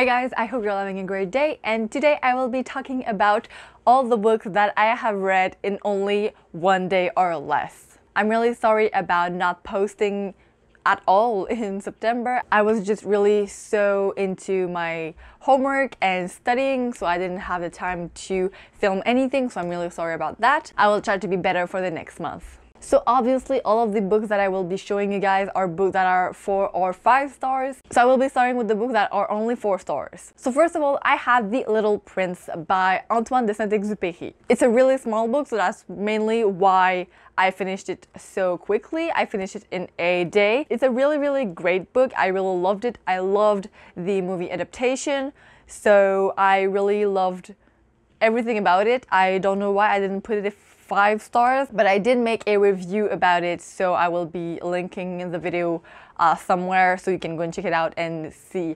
Hi guys, I hope you're having a great day, and today I will be talking about all the books that I have read in only one day or less. I'm really sorry about not posting at all in September. I was just really so into my homework and studying, so I didn't have the time to film anything, so I'm really sorry about that. I will try to be better for the next month. So obviously all of the books that I will be showing you guys are books that are 4 or 5 stars. So I will be starting with the books that are only 4 stars. So first of all, I have The Little Prince by Antoine de Saint-Exupéry. It's a really small book, so that's mainly why I finished it so quickly. I finished it in a day. It's a really great book. I really loved it. I loved the movie adaptation, so I really loved everything about it. I don't know why I didn't put it 5 stars, but I did make a review about it, so I will be linking in the video somewhere so you can go and check it out and see,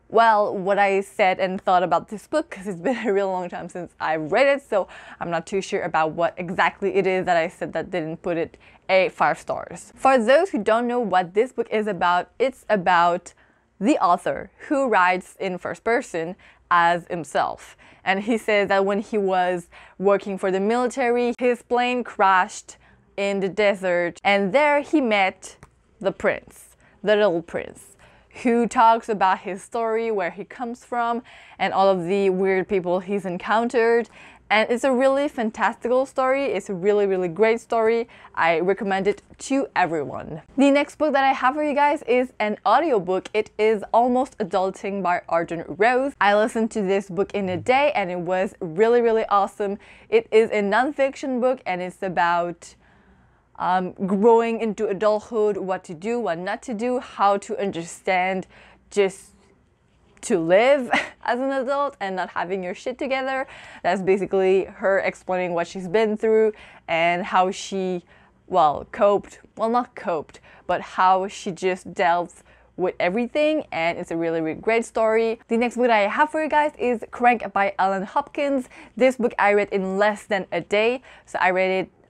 well, what I said and thought about this book, because it's been a real long time since I read it, so I'm not too sure about what exactly it is that I said that didn't put it a 5 stars. For those who don't know what this book is about, it's about the author who writes in first person as himself. And he says that when he was working for the military, his plane crashed in the desert, and there he met the prince, the little prince, who talks about his story, where he comes from, and all of the weird people he's encountered. And it's a really fantastical story. It's a really great story. I recommend it to everyone. The next book that I have for you guys is an audiobook. It is Almost Adulting by Arden Rose. I listened to this book in a day and it was really awesome. It is a non-fiction book and it's about growing into adulthood, what to do, what not to do, how to understand just to live as an adult and not having your shit together. That's basically her explaining what she's been through and how she, coped. Well, not coped, but how she just dealt with everything, and it's a really great story. The next book that I have for you guys is Crank by Ellen Hopkins. This book I read in less than a day, so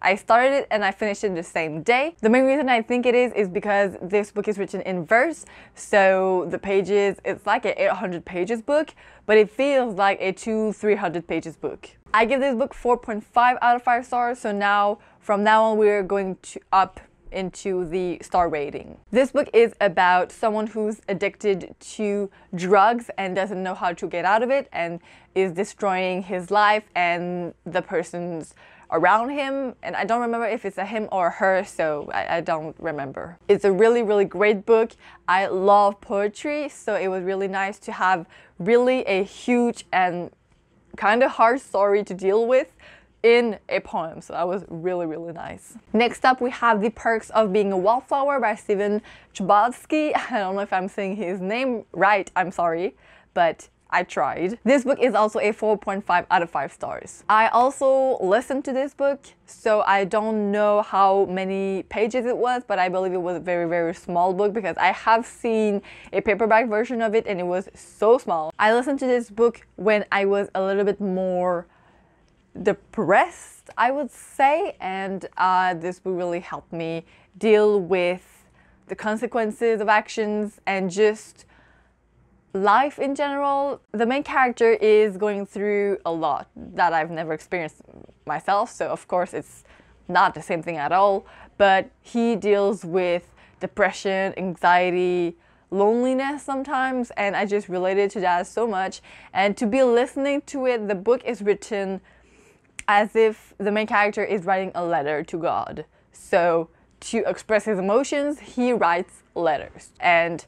I started it and I finished it the same day. The main reason I think it is because this book is written in verse, so the pages, it's like an 800 pages book, but it feels like a 200-300 pages book. I give this book 4.5 out of 5 stars, so now, from now on, we're going to up into the star rating. This book is about someone who's addicted to drugs and doesn't know how to get out of it and is destroying his life and the person's around him, and I don't remember if it's a him or a her, so I don't remember. It's a really great book. I love poetry, so it was really nice to have really a huge and kind of hard story to deal with in a poem, so that was really nice. Next up, we have The Perks of Being a Wallflower by Steven Chbosky. I don't know if I'm saying his name right, I'm sorry, but I tried. This book is also a 4.5 out of 5 stars. I also listened to this book, so I don't know how many pages it was, but I believe it was a very small book because I have seen a paperback version of it and it was so small. I listened to this book when I was a little bit more depressed, I would say, and this book really helped me deal with the consequences of actions and just life in general. The main character is going through a lot that I've never experienced myself, so of course it's not the same thing at all, but he deals with depression, anxiety, loneliness sometimes, and I just related to that so much. And to be listening to it, the book is written as if the main character is writing a letter to God. So to express his emotions, he writes letters, and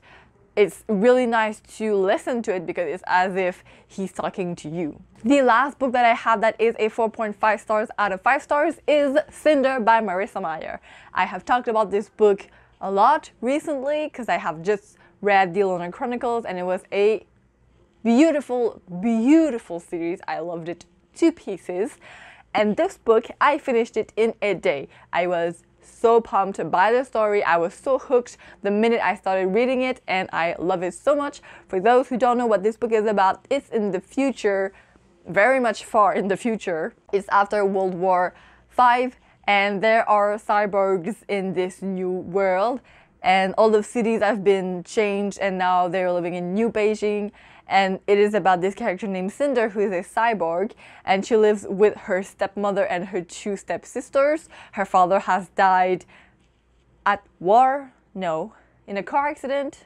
it's really nice to listen to it because it's as if he's talking to you. The last book that I have that is a 4.5 stars out of 5 stars is Cinder by Marissa Meyer. I have talked about this book a lot recently because I have just read The Lunar Chronicles and it was a beautiful series. I loved it to pieces. And this book, I finished it in a day. I was so pumped by the story. I was so hooked the minute I started reading it, and I love it so much. For those who don't know what this book is about, it's in the future, very much far in the future. It's after World War V, and there are cyborgs in this new world, and all the cities have been changed, and now they're living in New Beijing, and it is about this character named Cinder, who is a cyborg, and she lives with her stepmother and her two stepsisters. Her father has died at war? No, in a car accident.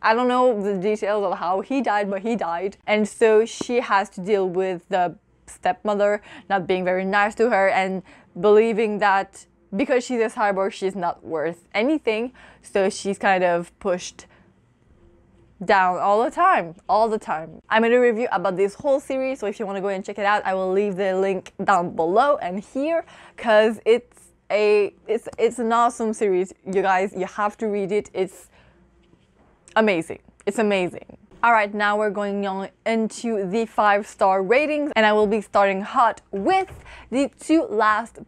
I don't know the details of how he died, but he died. And so she has to deal with the stepmother not being very nice to her and believing that because she's a cyborg, she's not worth anything. So she's kind of pushed down all the time. I made a review about this whole series, so if you want to go and check it out, I will leave the link down below and here, because it's an awesome series, you guys. You have to read it. It's amazing. It's amazing. Alright, now we're going on into the 5-star ratings, and I will be starting hot with the two last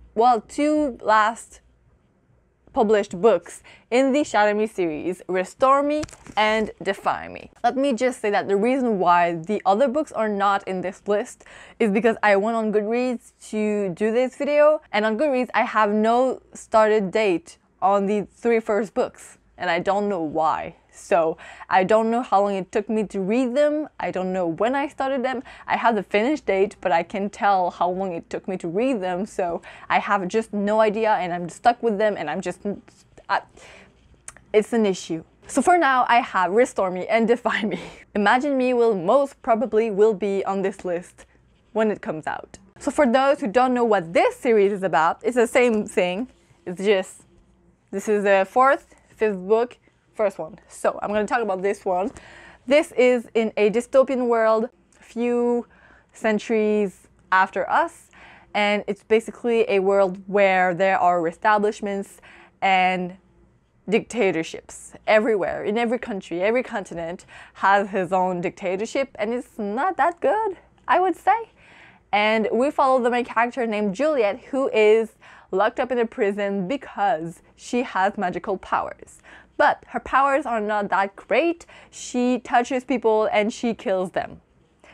published books in the Shadow Me series, Restore Me and Defy Me. Let me just say that the reason why the other books are not in this list is because I went on Goodreads to do this video, and on Goodreads I have no started date on the 3 first books, and I don't know why. So I don't know how long it took me to read them. I don't know when I started them. I have the finish date, but I can tell how long it took me to read them. So I have just no idea, and I'm stuck with them, and it's an issue. So for now, I have Restore Me and Defy Me. Imagine Me will most probably be on this list when it comes out. So for those who don't know what this series is about, it's the same thing. It's just, this is the 4th, 5th book, first one. So I'm going to talk about this one. This is in a dystopian world, a few centuries after us, and it's basically a world where there are establishments and dictatorships everywhere. In every country, every continent has his own dictatorship, and it's not that good, I would say. And we follow the main character named Juliet, who is locked up in a prison because she has magical powers. But her powers are not that great. She touches people and she kills them.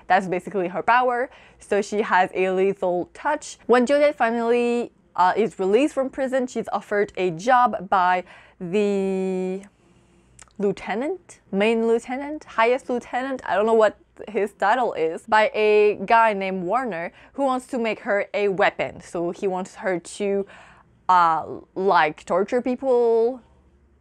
That's basically her power. So she has a lethal touch. When Juliet finally is released from prison, she's offered a job by the main lieutenant, highest lieutenant, I don't know what his title is, by a guy named Warner, who wants to make her a weapon. So he wants her to like torture people,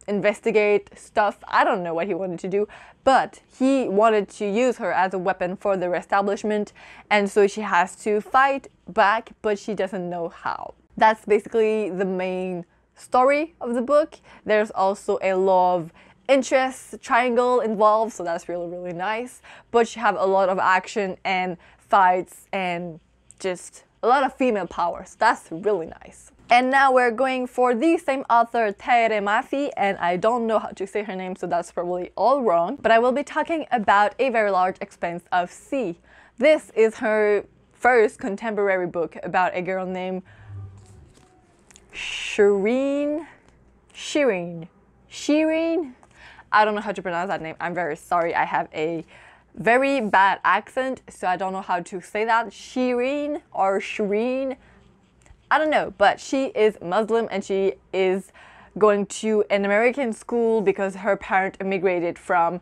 investigate stuff. I don't know what he wanted to do, but he wanted to use her as a weapon for the establishment, and so she has to fight back, but she doesn't know how. That's basically the main story of the book. There's also a love interest triangle involved, so that's really, really nice. But you have a lot of action and fights and just a lot of female power, so that's really nice. And now we're going for the same author, Tere Mafi, and I don't know how to say her name, so that's probably all wrong. But I will be talking about A Very Large Expanse of Sea. This is her first contemporary book about a girl named Shireen. I don't know how to pronounce that name. I'm very sorry. I have a very bad accent, so I don't know how to say that. Shireen or Shireen. I don't know, but she is Muslim and she is going to an American school because her parent immigrated from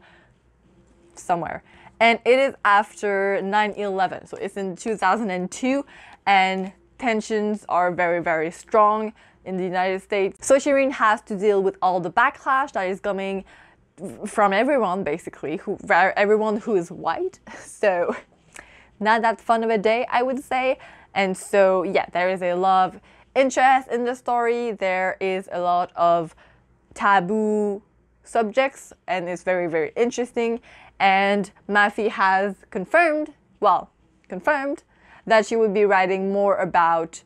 somewhere. And it is after 9/11, so it's in 2002, and tensions are very, very strong in the United States. So Shireen has to deal with all the backlash that is coming from everyone, basically, everyone who is white. So not that fun of a day, I would say. And so, yeah, there is a love interest in the story. There is a lot of taboo subjects, and it's very, very interesting. And Mafi has confirmed that she would be writing more about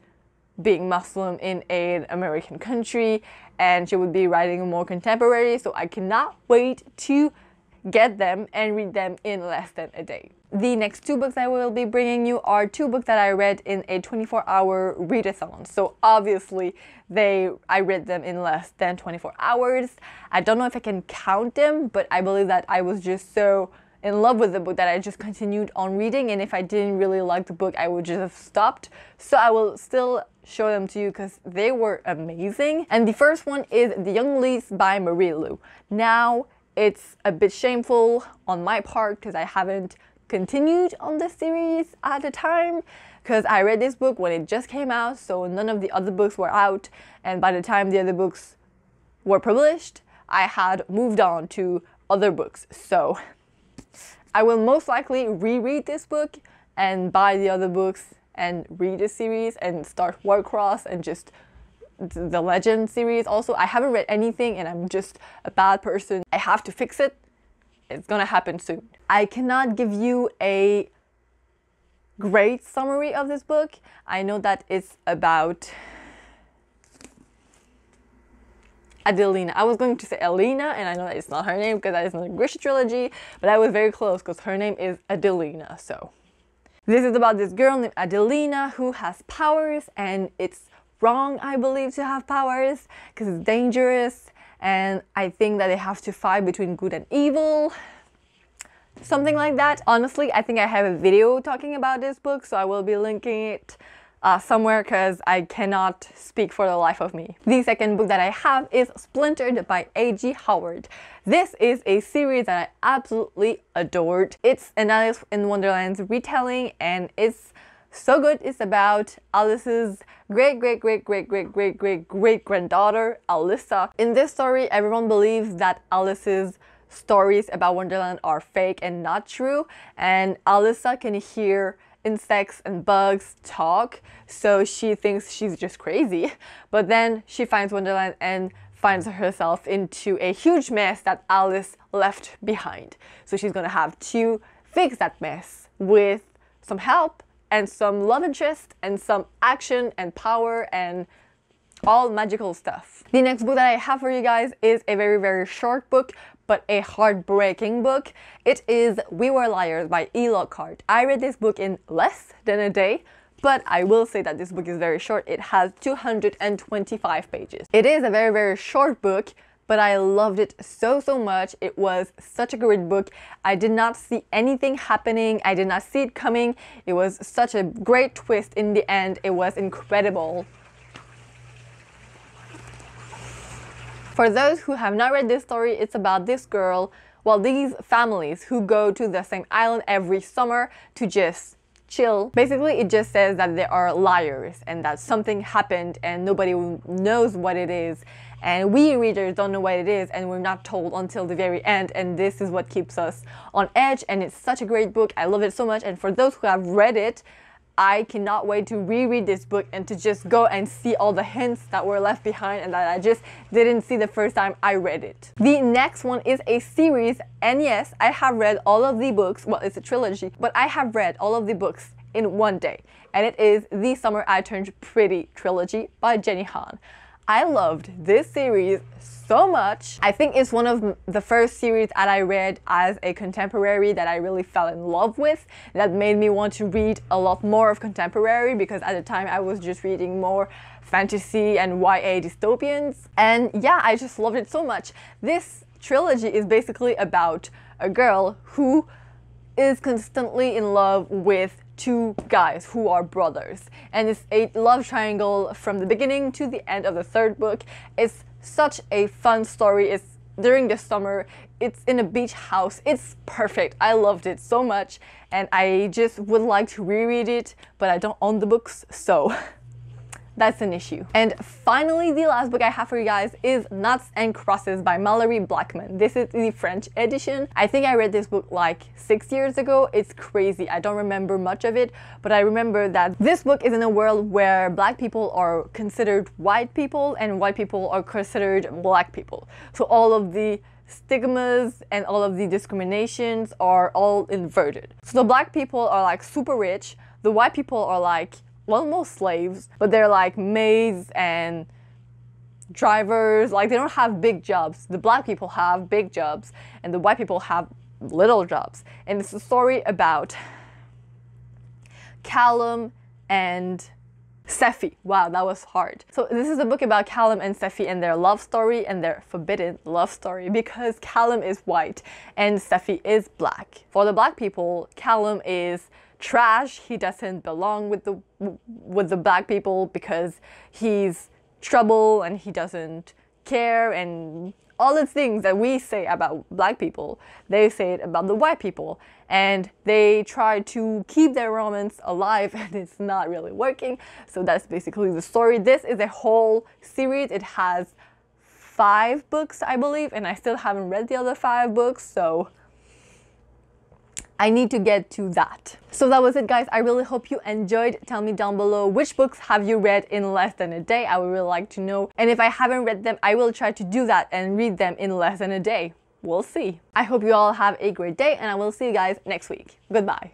being Muslim in an American country, and she would be writing more contemporary. So I cannot wait to get them and read them in less than a day. The next 2 books I will be bringing you are 2 books that I read in a 24-hour readathon. So obviously I read them in less than 24 hours. I don't know if I can count them, but I believe that I was just so in love with the book that I just continued on reading, and if I didn't really like the book, I would just have stopped. So I will still show them to you because they were amazing. And the first one is The Young Lease by Marie Lu. Now, It's a bit shameful on my part because I haven't continued on the series at the time, because I read this book when it just came out, so none of the other books were out, and by the time the other books were published, I had moved on to other books. So I will most likely reread this book and buy the other books and read the series and start Warcross and just the Legend series. Also, I haven't read anything and I'm just a bad person. I have to fix it. It's gonna happen soon. I cannot give you a great summary of this book. I know that it's about Adelina. I was going to say Elena, and I know that it's not her name because that is not a Grisha trilogy, but I was very close because her name is Adelina. So this is about this girl named Adelina who has powers, and it's wrong, I believe, to have powers because it's dangerous, and I think that they have to fight between good and evil. Something like that. Honestly, I think I have a video talking about this book, so I will be linking it somewhere because I cannot speak for the life of me. The second book that I have is Splintered by A.G. Howard. This is a series that I absolutely adored. It's an Alice in Wonderland's retelling, and it's so good. It's about Alice's great-great-great-great-great-great-great-granddaughter, Alyssa. In this story, everyone believes that Alice's stories about Wonderland are fake and not true, and Alyssa can hear insects and bugs talk, so she thinks she's just crazy. But then she finds Wonderland and finds herself into a huge mess that Alice left behind. So she's gonna have to fix that mess with some help and some love interest and some action and power and all magical stuff. The next book that I have for you guys is a very short book, but a heartbreaking book. It is We Were Liars by E. Lockhart. I read this book in less than a day, but I will say that this book is very short. It has 225 pages. It is a very short book, but I loved it so much. It was such a great book. I did not see anything happening. I did not see it coming. It was such a great twist in the end. It was incredible. For those who have not read this story, it's about this girl, well, these families who go to the same island every summer to just chill. Basically, it just says that they are liars and that something happened and nobody knows what it is. And we readers don't know what it is, and we're not told until the very end, and this is what keeps us on edge. And it's such a great book. I love it so much, and for those who have read it, I cannot wait to reread this book and to just go and see all the hints that were left behind and that I just didn't see the first time I read it. The next one is a series, and yes, I have read all of the books. Well, it's a trilogy, but I have read all of the books in one day, and it is The Summer I Turned Pretty trilogy by Jenny Han. I loved this series so much. I think it's one of the first series that I read as a contemporary that I really fell in love with. That made me want to read a lot more of contemporary, because at the time I was just reading more fantasy and YA dystopians. And yeah, I just loved it so much. This trilogy is basically about a girl who is constantly in love with two guys who are brothers, and it's a love triangle from the beginning to the end of the third book. It's such a fun story. It's during the summer, it's in a beach house. It's perfect. I loved it so much, and I just would like to reread it, but I don't own the books, so that's an issue. And finally, the last book I have for you guys is Nuts and Crosses by Mallory Blackman. This is the French edition. I think I read this book like 6 years ago. It's crazy. I don't remember much of it, but I remember that this book is in a world where black people are considered white people and white people are considered black people. So all of the stigmas and all of the discriminations are all inverted. So the black people are like super rich. The white people are like almost slaves, but they're like maids and drivers. Like, they don't have big jobs. The black people have big jobs and the white people have little jobs. And it's a story about Callum and Sephi. Wow, that was hard. So this is a book about Callum and Sephi and their love story, and their forbidden love story, because Callum is white and Sephi is black. For the black people, Callum is trash. He doesn't belong with the black people because he's trouble and he doesn't care and all the things that we say about black people, they say it about the white people. And they try to keep their romance alive and it's not really working. So that's basically the story. This is a whole series. It has 5 books, I believe, and I still haven't read the other 5 books, so I need to get to that. So that was it, guys. I really hope you enjoyed. Tell me down below which books have you read in less than a day. I would really like to know. And if I haven't read them, I will try to do that and read them in less than a day. We'll see. I hope you all have a great day and I will see you guys next week. Goodbye.